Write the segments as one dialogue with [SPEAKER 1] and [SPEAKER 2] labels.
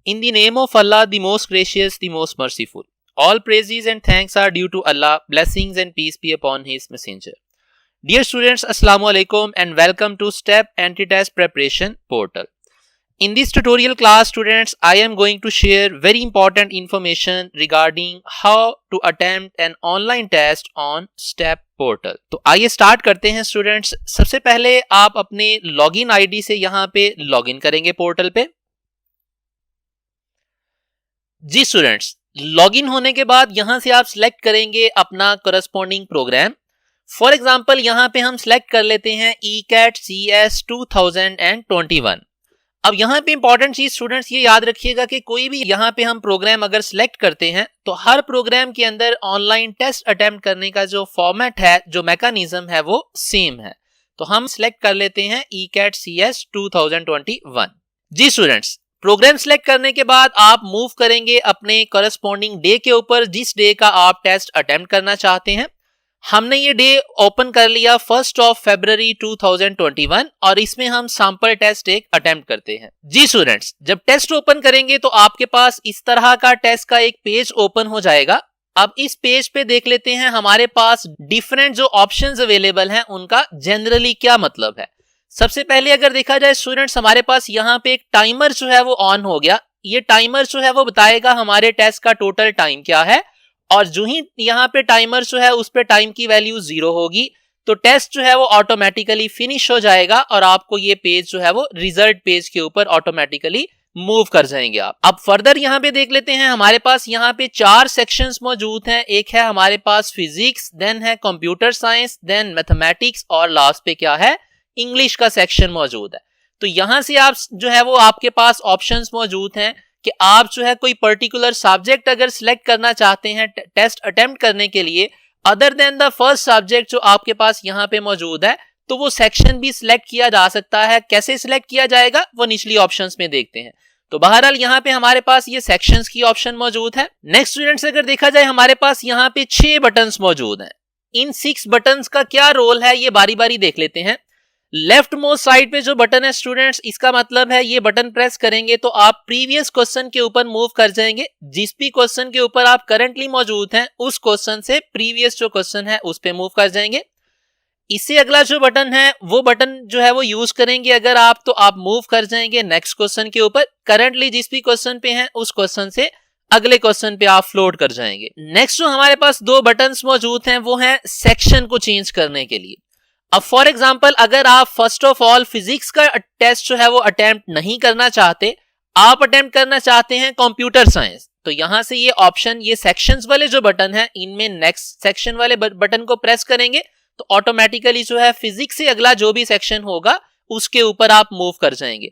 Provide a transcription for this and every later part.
[SPEAKER 1] In the name of Allah, the most gracious, the most merciful. All praises and thanks are due to Allah. Blessings and peace be upon His messenger. Dear students, Assalamu alaikum and welcome to STEP Anti-Test Preparation Portal. In this tutorial class, students, I am going to share very important information regarding how to attempt an online test on STEP Portal. तो आइए start करते हैं students. सबसे पहले आप अपने login ID से यहाँ पे लॉगिन करेंगे पोर्टल पे. जी स्टूडेंट्स, लॉगिन होने के बाद यहां से आप सिलेक्ट करेंगे अपना करस्पॉन्डिंग प्रोग्राम. फॉर एग्जांपल यहां पे हम सिलेक्ट कर लेते हैं ECAT CS 2021. अब यहां पे इंपॉर्टेंट चीज स्टूडेंट्स ये याद रखिएगा कि कोई भी यहां पे हम प्रोग्राम अगर सिलेक्ट करते हैं तो हर प्रोग्राम के अंदर ऑनलाइन टेस्ट अटेम्प्ट करने का जो फॉर्मेट है, जो मैकेनिज्म है, वो सेम है. तो हम सिलेक्ट कर लेते हैं ECAT CS 2021. जी स्टूडेंट्स, प्रोग्राम सिलेक्ट करने के बाद आप मूव करेंगे अपने करस्पॉन्डिंग डे के ऊपर जिस डे का आप टेस्ट अटेम्प्ट करना चाहते हैं. हमने ये डे ओपन कर लिया 1 फरवरी 2021 और इसमें हम सैंपल टेस्ट एक अटेम्प्ट करते हैं. जी स्टूडेंट्स, जब टेस्ट ओपन करेंगे तो आपके पास इस तरह का टेस्ट का एक पेज ओपन हो जाएगा. अब इस पेज पे देख लेते हैं हमारे पास डिफरेंट जो ऑप्शंस अवेलेबल हैं उनका जनरली क्या मतलब है. सबसे पहले अगर देखा जाए स्टूडेंट्स, हमारे पास यहाँ पे एक टाइमर जो है वो ऑन हो गया. ये टाइमर जो है वो बताएगा हमारे टेस्ट का टोटल टाइम क्या है और जो ही यहाँ पे टाइमर जो है उस पे टाइम की वैल्यू 0 होगी तो टेस्ट जो है वो ऑटोमेटिकली फिनिश हो जाएगा और आपको ये पेज जो है वो रिजल्ट पेज के ऊपर ऑटोमेटिकली मूव कर जाएंगे आप. अब फर्दर यहाँ पे देख लेते हैं हमारे पास यहाँ पे 4 सेक्शंस मौजूद हैं. एक है हमारे पास फिजिक्स, देन है कंप्यूटर साइंस, देन मैथमेटिक्स और लास्ट पे क्या है, इंग्लिश का सेक्शन मौजूद है. तो यहां से आप जो है वो आपके पास ऑप्शंस मौजूद हैं कि आप जो है कोई पर्टिकुलर सब्जेक्ट अगर सिलेक्ट करना चाहते हैं टेस्ट अटेम्प्ट करने के लिए other than the first subject जो आपके पास यहाँ पे मौजूद है तो वो सेक्शन भी सिलेक्ट किया जा सकता है. कैसे सिलेक्ट किया जाएगा वो निचली ऑप्शंस में देखते हैं. तो बहरहाल यहाँ पे हमारे पास ये सेक्शंस की ऑप्शन मौजूद है. नेक्स्ट स्टूडेंट्स, अगर देखा जाए हमारे पास यहाँ पे 6 बटन्स मौजूद हैं. इन 6 बटन्स का क्या रोल है ये बारी बारी देख लेते हैं. लेफ्ट मोस्ट साइड पे जो बटन है स्टूडेंट्स, इसका मतलब है ये बटन प्रेस करेंगे तो आप प्रीवियस क्वेश्चन के ऊपर मूव कर जाएंगे. जिस भी क्वेश्चन के ऊपर आप करंटली मौजूद हैं उस क्वेश्चन से प्रीवियस जो क्वेश्चन है उस पे मूव कर जाएंगे. इससे अगला जो बटन है वो बटन जो है वो यूज करेंगे अगर आप तो आप मूव कर जाएंगे नेक्स्ट क्वेश्चन के ऊपर. करंटली जिस भी क्वेश्चन पे हैं उस क्वेश्चन से अगले क्वेश्चन पे आप फ्लोट कर जाएंगे. नेक्स्ट जो हमारे पास 2 बटन्स मौजूद हैं वो हैं सेक्शन को चेंज करने के लिए. अब फॉर एग्जाम्पल अगर आप फर्स्ट ऑफ ऑल फिजिक्स का टेस्ट जो है वो अटेम्प्ट नहीं करना चाहते, आप अटेम्प्ट करना चाहते हैं कंप्यूटर साइंस, तो यहां से ये ऑप्शन, ये सेक्शंस वाले जो बटन है इनमें नेक्स्ट सेक्शन वाले बटन को प्रेस करेंगे तो ऑटोमेटिकली जो है फिजिक्स से अगला जो भी सेक्शन होगा उसके ऊपर आप मूव कर जाएंगे.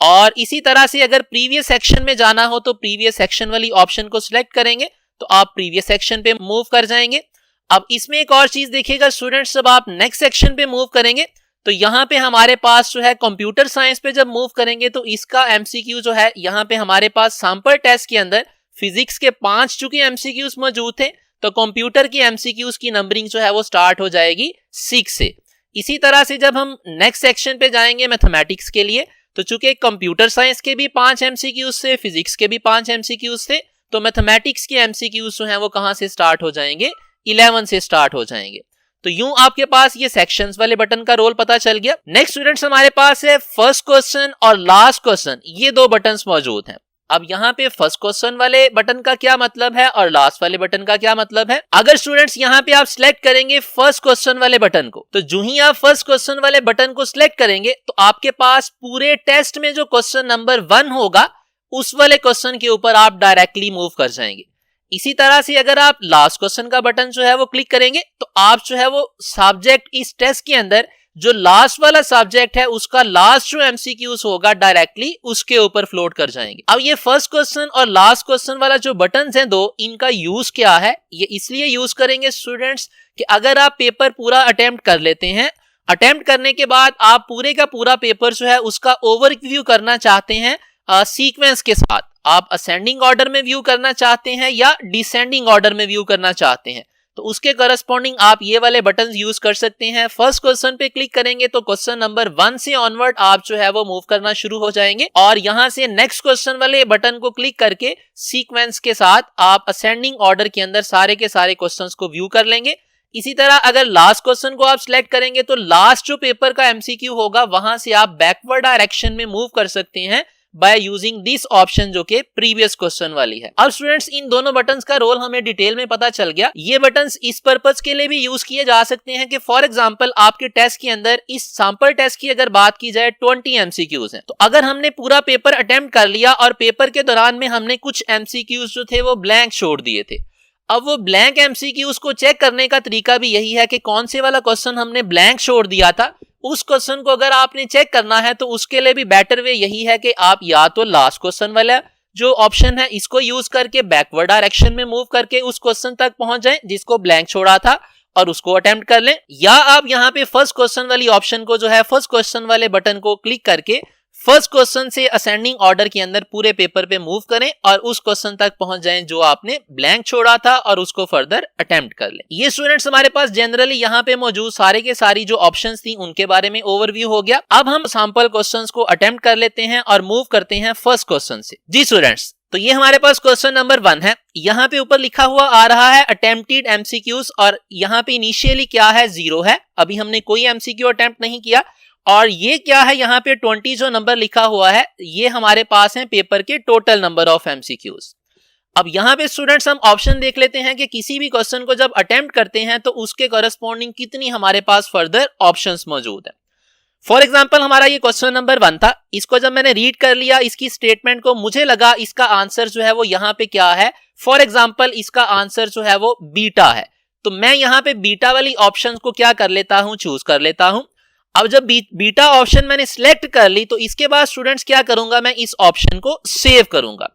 [SPEAKER 1] और इसी तरह से अगर प्रीवियस सेक्शन में जाना हो तो प्रीवियस सेक्शन वाली ऑप्शन को सिलेक्ट करेंगे तो आप प्रीवियस सेक्शन पे मूव कर जाएंगे. अब इसमें एक और चीज देखिएगा स्टूडेंट्स, जब आप नेक्स्ट सेक्शन पे मूव करेंगे तो यहाँ पे हमारे पास जो है कंप्यूटर साइंस पे जब मूव करेंगे तो इसका MCQ जो है यहाँ पे हमारे पास सैंपल टेस्ट के अंदर फिजिक्स के 5 चूंकि MCQs मौजूद थे तो कंप्यूटर की MCQs की नंबरिंग जो है वो स्टार्ट हो जाएगी 6 से. इसी तरह से जब हम नेक्स्ट सेक्शन पे जाएंगे मैथमेटिक्स के लिए तो चूंकि कंप्यूटर साइंस के भी 5 MCQs थे, फिजिक्स के भी 5 MCQs थे, तो मैथमेटिक्स की MCQs जो है वो कहां से स्टार्ट हो जाएंगे, 11 से स्टार्ट हो जाएंगे. तो यूं आपके पास ये सेक्शंस वाले बटन का रोल पता चल गया. नेक्स्ट स्टूडेंट्स, हमारे पास है फर्स्ट क्वेश्चन और लास्ट क्वेश्चन, ये 2 बटन्स मौजूद हैं. अब यहाँ पे फर्स्ट क्वेश्चन वाले बटन का क्या मतलब है और लास्ट वाले बटन का क्या मतलब है. अगर स्टूडेंट्स यहाँ पे आप सिलेक्ट करेंगे फर्स्ट क्वेश्चन वाले बटन को तो जो ही आप फर्स्ट क्वेश्चन वाले बटन को सिलेक्ट करेंगे तो आपके पास पूरे टेस्ट में जो क्वेश्चन नंबर 1 होगा उस वाले क्वेश्चन के ऊपर आप डायरेक्टली मूव कर जाएंगे. इसी तरह से अगर आप लास्ट क्वेश्चन का बटन जो है वो क्लिक करेंगे तो आप जो है वो सब्जेक्ट इस टेस्ट के अंदर जो लास्ट वाला सब्जेक्ट है उसका लास्ट जो MCQs होगा डायरेक्टली उसके ऊपर फ्लोट कर जाएंगे. अब ये फर्स्ट क्वेश्चन और लास्ट क्वेश्चन वाला जो बटन्स हैं 2, इनका यूज क्या है, ये इसलिए यूज करेंगे स्टूडेंट्स कि अगर आप पेपर पूरा अटेम्प्ट कर लेते हैं, अटेम्प्ट करने के बाद आप पूरे का पूरा पेपर जो है उसका ओवरव्यू करना चाहते हैं सीक्वेंस के साथ, आप असेंडिंग ऑर्डर में व्यू करना चाहते हैं या डिसेंडिंग ऑर्डर में व्यू करना चाहते हैं, तो उसके करस्पॉन्डिंग आप ये वाले बटन यूज कर सकते हैं। फर्स्ट क्वेश्चन पे क्लिक करेंगे तो क्वेश्चन नंबर 1 से ऑनवर्ड आप जो है वो मूव करना शुरू हो जाएंगे और यहां से नेक्स्ट क्वेश्चन वाले बटन को क्लिक करके सीक्वेंस के साथ आप असेंडिंग ऑर्डर के अंदर सारे के सारे क्वेश्चंस को व्यू कर लेंगे। इसी तरह अगर लास्ट क्वेश्चन को आप सिलेक्ट करेंगे तो लास्ट जो पेपर का एमसीक्यू होगा वहां से आप बैकवर्ड डायरेक्शन में मूव कर सकते हैं बाय यूजिंग दिस ऑप्शन जो कि प्रीवियस क्वेश्चन वाली है। अब स्टूडेंट्स इन दोनों बटन्स का रोल हमें डिटेल में पता चल गया। ये बटन्स इस पर्पस के लिए भी यूज किए जा सकते हैं कि फॉर एग्जांपल आपके टेस्ट के अंदर इस सैंपल टेस्ट की अगर बात की जाए 20 एमसीक्यूज हैं, तो अगर हमने पूरा पेपर अटेम्प्ट कर लिया और पेपर के दौरान में हमने कुछ एमसीक्यूज जो थे वो ब्लैंक छोड़ दिए थे, अब वो ब्लैंक एमसीक्यूज को चेक करने का तरीका भी यही है कि कौन से वाला क्वेश्चन हमने ब्लैंक छोड़ दिया था, उस क्वेश्चन को अगर आपने चेक करना है तो उसके लिए भी बेटर वे यही है कि आप या तो लास्ट क्वेश्चन वाला जो ऑप्शन है इसको यूज करके बैकवर्ड डायरेक्शन में मूव करके उस क्वेश्चन तक पहुंच जाएं जिसको ब्लैंक छोड़ा था और उसको अटेम्प्ट कर लें, या आप यहां पे फर्स्ट क्वेश्चन वाली ऑप्शन को जो है फर्स्ट क्वेश्चन वाले बटन को क्लिक करके फर्स्ट क्वेश्चन से असेंडिंग ऑर्डर के अंदर पूरे पेपर पे मूव करें और उस क्वेश्चन तक पहुंच जाएं जो आपने ब्लैंक छोड़ा था और उसको फर्दर अटेम्प्ट कर लें। ये स्टूडेंट्स हमारे पास जनरली यहाँ पे मौजूद सारे के सारी जो ऑप्शंस थी उनके बारे में ओवरव्यू हो गया। अब हम सैंपल क्वेश्चंस को अटेम्प्ट कर लेते हैं और मूव करते हैं फर्स्ट क्वेश्चन से। जी स्टूडेंट्स, तो ये हमारे पास क्वेश्चन नंबर 1 है। यहाँ पे ऊपर लिखा हुआ आ रहा है अटेम्प्टेड एमसीक्यूज और यहाँ पे इनिशियली क्या है 0 है, अभी हमने कोई एमसीक्यू अटेम्प्ट नहीं किया। और ये क्या है यहाँ पे 20 जो नंबर लिखा हुआ है ये हमारे पास है पेपर के टोटल नंबर ऑफ एमसीक्यूज। अब यहाँ पे स्टूडेंट्स हम ऑप्शन देख लेते हैं कि किसी भी क्वेश्चन को जब अटेम्प्ट करते हैं तो उसके करस्पॉन्डिंग कितनी हमारे पास फर्दर ऑप्शंस मौजूद है। फॉर एग्जांपल हमारा ये क्वेश्चन नंबर 1 था, इसको जब मैंने रीड कर लिया इसकी स्टेटमेंट को, मुझे लगा इसका आंसर जो है वो यहाँ पे क्या है, फॉर एग्जाम्पल इसका आंसर जो है वो बीटा है, तो मैं यहाँ पे बीटा वाली ऑप्शन को क्या कर लेता हूँ, चूज कर लेता हूँ। अब जब बीटा ऑप्शन मैंने सिलेक्ट कर ली तो इसके बाद स्टूडेंट्स क्या करूंगा, मैं इस ऑप्शन को सेव करूंगा।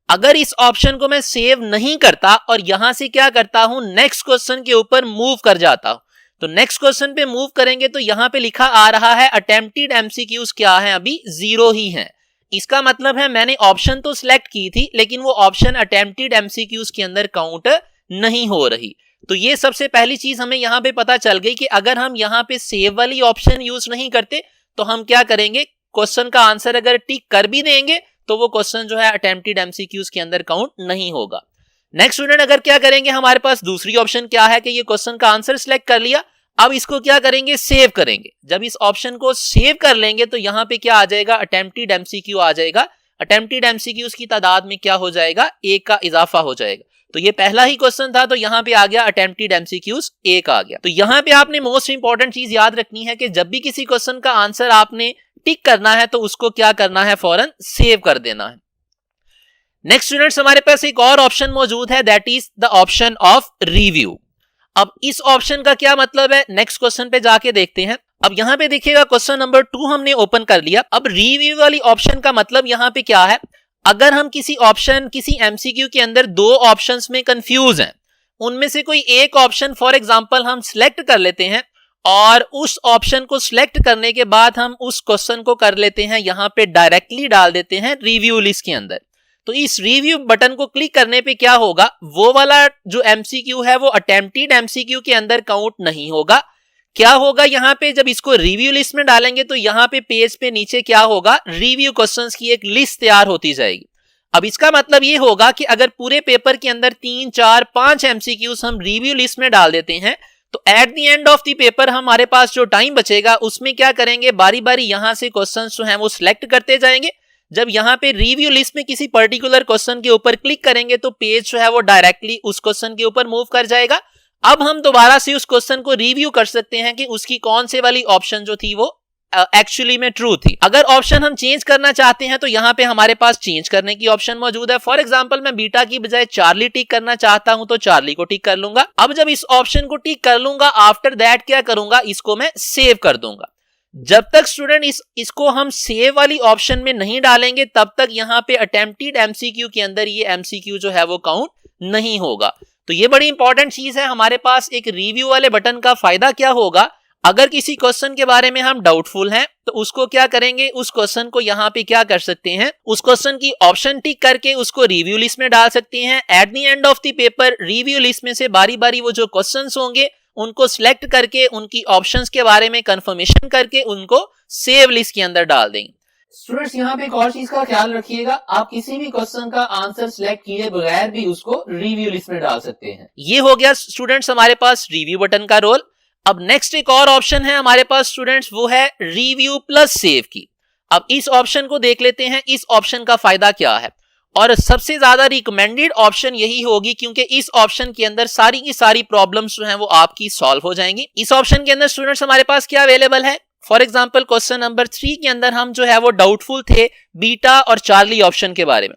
[SPEAKER 1] अगर इस ऑप्शन को मैं सेव नहीं करता और यहां से क्या करता हूं, नेक्स्ट क्वेश्चन के ऊपर मूव कर जाता हूं, तो नेक्स्ट क्वेश्चन पे मूव करेंगे तो यहां पे लिखा आ रहा है अटेम्प्टेड एमसीक्यूज क्या है, अभी 0 ही है। इसका मतलब है मैंने ऑप्शन तो सिलेक्ट की थी लेकिन वो ऑप्शन अटेम्प्टेड एमसीक्यूज के अंदर काउंट नहीं हो रही। तो ये सबसे पहली चीज हमें यहाँ पे पता चल गई कि अगर हम यहाँ पे सेव वाली ऑप्शन यूज नहीं करते तो हम क्या करेंगे, क्वेश्चन का आंसर अगर टिक कर भी देंगे तो वो क्वेश्चन जो है अटेम्प्टेड एमसीक्यूज के अंदर काउंट नहीं होगा। नेक्स्ट स्टूडेंट अगर क्या करेंगे, हमारे पास दूसरी ऑप्शन क्या है कि ये क्वेश्चन का आंसर सिलेक्ट कर लिया, अब इसको क्या करेंगे, सेव करेंगे। जब इस ऑप्शन को सेव कर लेंगे तो यहाँ पे क्या आ जाएगा, अटेम्प्टेड एमसीक्यू आ जाएगा। अटेम्प्टेड एमसीक्यूज की तादाद में क्या हो जाएगा, 1 का इजाफा हो जाएगा। तो ये पहला ही क्वेश्चन था तो यहाँ पे आ गया अटेम्प्टेड एमसीक्यूज 1 आ गया। तो यहाँ पे आपने मोस्ट इंपॉर्टेंट चीज याद रखनी है कि जब भी किसी क्वेश्चन का आंसर आपने टिक करना है तो उसको क्या करना है, फौरन सेव कर देना है। नेक्स्ट स्टूडेंट्स हमारे पास एक और ऑप्शन मौजूद है, that is the option of review. अब इस ऑप्शन का क्या मतलब है, नेक्स्ट क्वेश्चन पे जाके देखते हैं। अब यहाँ पे देखिएगा क्वेश्चन नंबर 2 हमने ओपन कर लिया। अब रिव्यू वाली ऑप्शन का मतलब यहाँ पे क्या है, अगर हम किसी एमसीक्यू के अंदर 2 ऑप्शंस में कंफ्यूज हैं, उनमें से कोई एक ऑप्शन फॉर एग्जांपल हम सिलेक्ट कर लेते हैं और उस ऑप्शन को सिलेक्ट करने के बाद हम उस क्वेश्चन को कर लेते हैं यहाँ पे डायरेक्टली डाल देते हैं रिव्यू लिस्ट के अंदर। तो इस रिव्यू बटन को क्लिक करने पे क्या होगा, वो वाला जो एमसीक्यू है वो अटेम्प्टेड एमसीक्यू के अंदर काउंट नहीं होगा। क्या होगा यहाँ पे, जब इसको रिव्यू लिस्ट में डालेंगे तो यहाँ पे पेज पे नीचे क्या होगा, रिव्यू क्वेश्चंस की एक लिस्ट तैयार होती जाएगी। अब इसका मतलब ये होगा कि अगर पूरे पेपर के अंदर 3, 4, 5 एमसीक्यूज हम रिव्यू लिस्ट में डाल देते हैं तो at the end of the paper हमारे पास जो टाइम बचेगा उसमें क्या करेंगे, बारी बारी यहां से क्वेश्चंस जो हैं वो सिलेक्ट करते जाएंगे। जब यहाँ पे रिव्यू लिस्ट में किसी पर्टिकुलर क्वेश्चन के ऊपर क्लिक करेंगे तो पेज जो है वो डायरेक्टली उस क्वेश्चन के ऊपर मूव कर जाएगा। अब हम दोबारा से उस क्वेश्चन को रिव्यू कर सकते हैं कि उसकी कौन से वाली ऑप्शन जो थी वो एक्चुअली में ट्रू थी। अगर ऑप्शन हम चेंज करना चाहते हैं तो यहाँ पे हमारे पास चेंज करने की ऑप्शन मौजूद है। फॉर एग्जांपल मैं बीटा की बजाय चार्ली टिक करना चाहता हूं तो चार्ली को टिक कर लूंगा। अब जब इस ऑप्शन को टिक कर लूंगा, आफ्टर दैट क्या करूंगा, इसको मैं सेव कर दूंगा। जब तक स्टूडेंट इसको हम सेव वाली ऑप्शन में नहीं डालेंगे तब तक यहाँ पे अटेम्प्टेड एमसीक्यू के अंदर ये एमसीक्यू जो है वो काउंट नहीं होगा। तो ये बड़ी इंपॉर्टेंट चीज है। हमारे पास एक रिव्यू वाले बटन का फायदा क्या होगा, अगर किसी क्वेश्चन के बारे में हम डाउटफुल हैं तो उसको क्या करेंगे, उस क्वेश्चन को यहाँ पे क्या कर सकते हैं, उस क्वेश्चन की ऑप्शन टिक करके उसको रिव्यू लिस्ट में डाल सकते हैं। At the end of the paper review list में से बारी बारी वो जो क्वेश्चंस होंगे उनको सिलेक्ट करके उनकी ऑप्शंस के बारे में कंफर्मेशन करके उनको सेव लिस्ट के अंदर डाल देंगे। स्टूडेंट्स यहाँ पे एक और चीज का ख्याल रखिएगा, आप किसी भी क्वेश्चन का आंसर सिलेक्ट किए बगैर भी उसको रिव्यू लिस्ट में डाल सकते हैं। ये हो गया स्टूडेंट्स हमारे पास रिव्यू बटन का रोल। अब नेक्स्ट एक और ऑप्शन है हमारे पास स्टूडेंट्स, वो है रिव्यू प्लस सेव की। अब इस ऑप्शन को देख लेते हैं, इस ऑप्शन का फायदा क्या है और सबसे ज्यादा रिकमेंडेड ऑप्शन यही होगी क्योंकि इस ऑप्शन के अंदर सारी की सारी प्रॉब्लम्स जो हैं वो आपकी सॉल्व हो जाएंगी। इस ऑप्शन के अंदर स्टूडेंट्स हमारे पास क्या अवेलेबल है, फॉर एग्जाम्पल क्वेश्चन नंबर 3 के अंदर हम जो है वो डाउटफुल थे बीटा और चार्ली ऑप्शन के बारे में।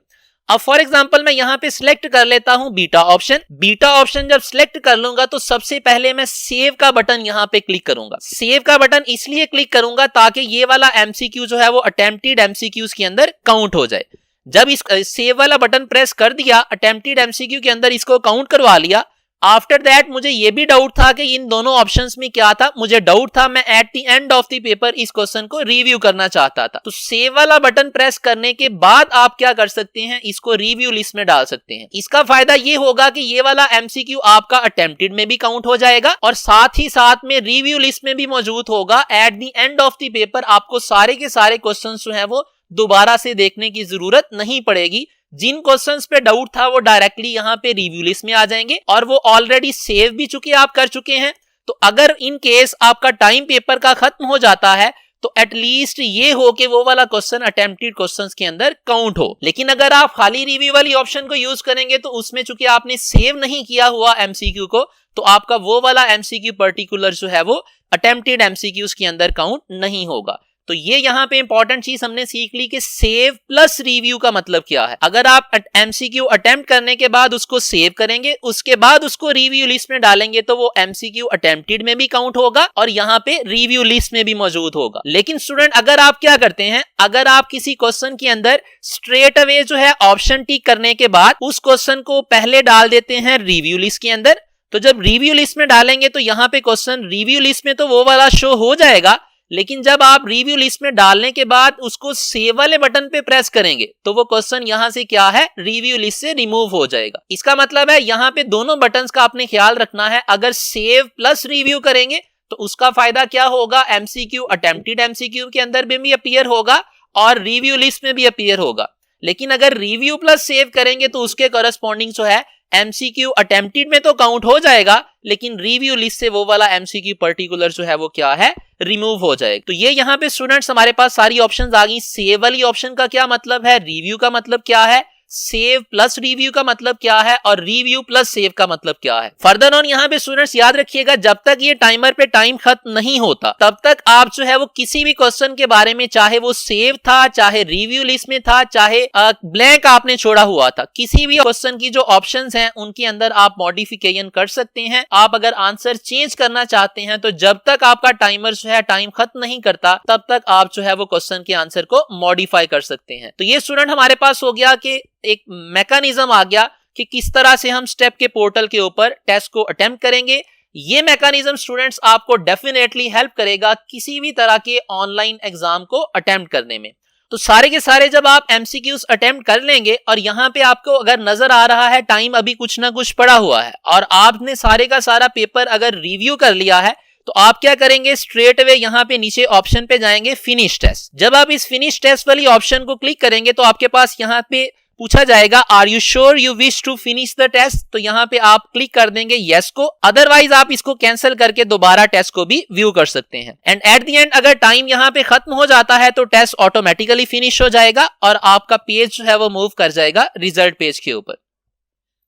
[SPEAKER 1] अब फॉर एग्जाम्पल मैं यहाँ पे सिलेक्ट कर लेता हूं बीटा ऑप्शन। बीटा ऑप्शन जब सिलेक्ट कर लूंगा तो सबसे पहले मैं सेव का बटन यहाँ पे क्लिक करूंगा। सेव का बटन इसलिए क्लिक करूंगा ताकि ये वाला एमसीक्यू जो है वो अटेम्प्टेड एमसीक्यूज के अंदर काउंट हो जाए। जब इस सेव वाला बटन प्रेस कर दिया, अटेम्प्टेड एमसीक्यू के अंदर इसको काउंट करवा लिया। आफ्टर दैट मुझे ये भी डाउट था कि इन दोनों ऑप्शंस में क्या था, मुझे डाउट था, मैं at the end of the paper इस क्वेश्चन को रिव्यू करना चाहता था। तो सेव वाला बटन प्रेस करने के बाद आप क्या कर सकते हैं, इसको रिव्यू लिस्ट में डाल सकते हैं। इसका फायदा ये होगा कि ये वाला एमसीक्यू आपका अटेम्प्टेड में भी काउंट हो जाएगा और साथ ही साथ में रिव्यू लिस्ट में भी मौजूद होगा। At the end of the paper आपको सारे के सारे क्वेश्चन जो है वो दोबारा से देखने की जरूरत नहीं पड़ेगी। जिन क्वेश्चंस पे डाउट था वो डायरेक्टली यहाँ पे रिव्यू लिस्ट में आ जाएंगे और वो ऑलरेडी सेव भी आप कर चुके हैं। तो अगर इन केस आपका टाइम पेपर का खत्म हो जाता है तो एटलीस्ट ये हो कि वो वाला क्वेश्चन अटेम्प्टेड क्वेश्चंस के अंदर काउंट हो। लेकिन अगर आप खाली रिव्यू वाली ऑप्शन को यूज करेंगे तो उसमें चूंकि आपने सेव नहीं किया हुआ एमसीक्यू को, तो आपका वो वाला एमसीक्यू पर्टिकुलर जो है वो अटेम्प्टेड एमसीक्यूज के अंदर काउंट नहीं होगा। तो ये यहाँ पे इंपॉर्टेंट चीज हमने सीख ली कि सेव प्लस रिव्यू का मतलब क्या है। अगर आप एमसीक्यू अटेम्प्ट करने के बाद उसको सेव करेंगे, उसके बाद उसको रिव्यू लिस्ट में डालेंगे तो वो एमसीक्यू अटेम्प्टेड में भी काउंट होगा और यहाँ पे रिव्यू लिस्ट में भी मौजूद होगा। लेकिन स्टूडेंट अगर आप क्या करते हैं, अगर आप किसी क्वेश्चन के अंदर स्ट्रेट अवे जो है ऑप्शन टिक करने के बाद उस क्वेश्चन को पहले डाल देते हैं रिव्यू लिस्ट के अंदर, तो जब रिव्यू लिस्ट में डालेंगे तो यहाँ पे क्वेश्चन रिव्यू लिस्ट में तो वो वाला शो हो जाएगा, लेकिन जब आप रिव्यू लिस्ट में डालने के बाद उसको सेव वाले बटन पे प्रेस करेंगे तो वो क्वेश्चन यहां से क्या है, रिव्यू लिस्ट से रिमूव हो जाएगा। इसका मतलब है यहाँ पे दोनों बटन्स का आपने ख्याल रखना है। अगर सेव प्लस रिव्यू करेंगे तो उसका फायदा क्या होगा, एमसीक्यू अटेम्प्टेड एमसीक्यू के अंदर भी अपीयर होगा और रिव्यू लिस्ट में भी अपीयर होगा। लेकिन अगर रिव्यू प्लस सेव करेंगे तो उसके करस्पॉन्डिंग जो है एमसीक्यू अटेम्प्टेड में तो काउंट हो जाएगा, लेकिन रिव्यू लिस्ट से वो वाला एमसीक्यू पर्टिकुलर जो है वो क्या है, रिमूव हो जाएगा। तो ये यहाँ पे स्टूडेंट्स हमारे पास सारी ऑप्शंस आ गई। सेव वाली ऑप्शन का क्या मतलब है, रिव्यू का मतलब क्या है, सेव प्लस रिव्यू का मतलब क्या है और रिव्यू प्लस सेव का मतलब क्या है। फर्दर ऑन यहाँ पे स्टूडेंट्स याद रखिएगा, जब तक ये टाइमर पे टाइम खत्म नहीं होता तब तक आप जो है वो किसी भी क्वेश्चन के बारे में, चाहे वो सेव था, चाहे रिव्यू लिस्ट में था, चाहे ब्लैंक आपने छोड़ा हुआ था, किसी भी क्वेश्चन की जो ऑप्शंस हैं उनके अंदर आप मॉडिफिकेशन कर सकते हैं। आप अगर आंसर चेंज करना चाहते हैं तो जब तक आपका टाइमर जो है टाइम खत्म नहीं करता तब तक आप जो है वो क्वेश्चन के आंसर को मॉडिफाई कर सकते हैं। तो ये स्टूडेंट हमारे पास हो गया कि एक मैकेनिज्म आ गया कि किस तरह से हम स्टेप के पोर्टल के ऊपर टेस्ट को अटेम्प्ट करेंगे। ये मैकेनिज्म स्टूडेंट्स आपको डेफिनेटली हेल्प करेगा किसी भी तरह के ऑनलाइन एग्जाम को अटेम्प्ट करने में। तो सारे के सारे जब आप एमसीक्यूज अटेम्प्ट कर लेंगे और यहाँ पे आपको अगर नजर आ रहा है टाइम अभी कुछ ना कुछ पड़ा हुआ है और आपने सारे का सारा पेपर अगर रिव्यू कर लिया है, तो आप क्या करेंगे, स्ट्रेट अवे यहाँ पे नीचे ऑप्शन पे जाएंगे फिनिश टेस्ट। जब आप इस फिनिश टेस्ट वाली ऑप्शन को क्लिक करेंगे तो आपके पास यहाँ पे पूछा जाएगा are you sure you wish to finish the test. तो यहाँ पे आप क्लिक कर देंगे यस को, अदरवाइज आप इसको कैंसिल करके दोबारा टेस्ट को भी व्यू कर सकते हैं। एंड एट द एंड अगर टाइम यहाँ पे खत्म हो जाता है तो टेस्ट ऑटोमेटिकली फिनिश हो जाएगा और आपका पेज जो है वो मूव कर जाएगा रिजल्ट पेज के ऊपर।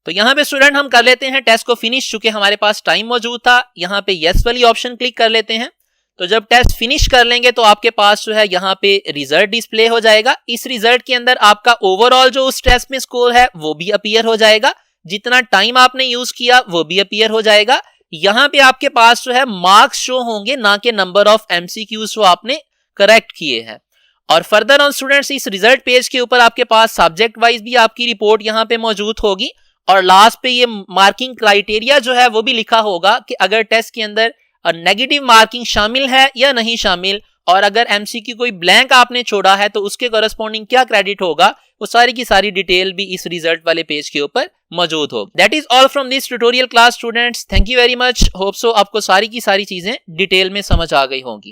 [SPEAKER 1] तो यहाँ पे स्टूडेंट हम कर लेते हैं टेस्ट को फिनिश, चूंकि हमारे पास टाइम मौजूद था। यहाँ पे यस वाली ऑप्शन क्लिक कर लेते हैं। तो जब टेस्ट फिनिश कर लेंगे तो आपके पास जो है यहाँ पे रिजल्ट डिस्प्ले हो जाएगा। इस रिजल्ट के अंदर आपका ओवरऑल जो उस टेस्ट में स्कोर है वो भी अपीयर हो जाएगा, जितना टाइम आपने यूज किया वो भी अपीयर हो जाएगा। यहाँ पे आपके पास जो है मार्क्स शो होंगे, ना कि नंबर ऑफ एमसीक्यूज जो आपने करेक्ट किए हैं। और फर्दर ऑन स्टूडेंट्स इस रिजल्ट पेज के ऊपर आपके पास सब्जेक्ट वाइज भी आपकी रिपोर्ट यहाँ पे मौजूद होगी और लास्ट पे ये मार्किंग क्राइटेरिया जो है वो भी लिखा होगा कि अगर टेस्ट के अंदर और नेगेटिव मार्किंग शामिल है या नहीं शामिल, और अगर एमसीक्यू कोई ब्लैंक आपने छोड़ा है तो उसके कॉरेस्पॉन्डिंग क्या क्रेडिट होगा, वो सारी की सारी डिटेल भी इस रिजल्ट वाले पेज के ऊपर मौजूद हो। That is all from this tutorial class students, thank you very much. Hope so आपको सारी की सारी चीजें डिटेल में समझ आ गई होंगी।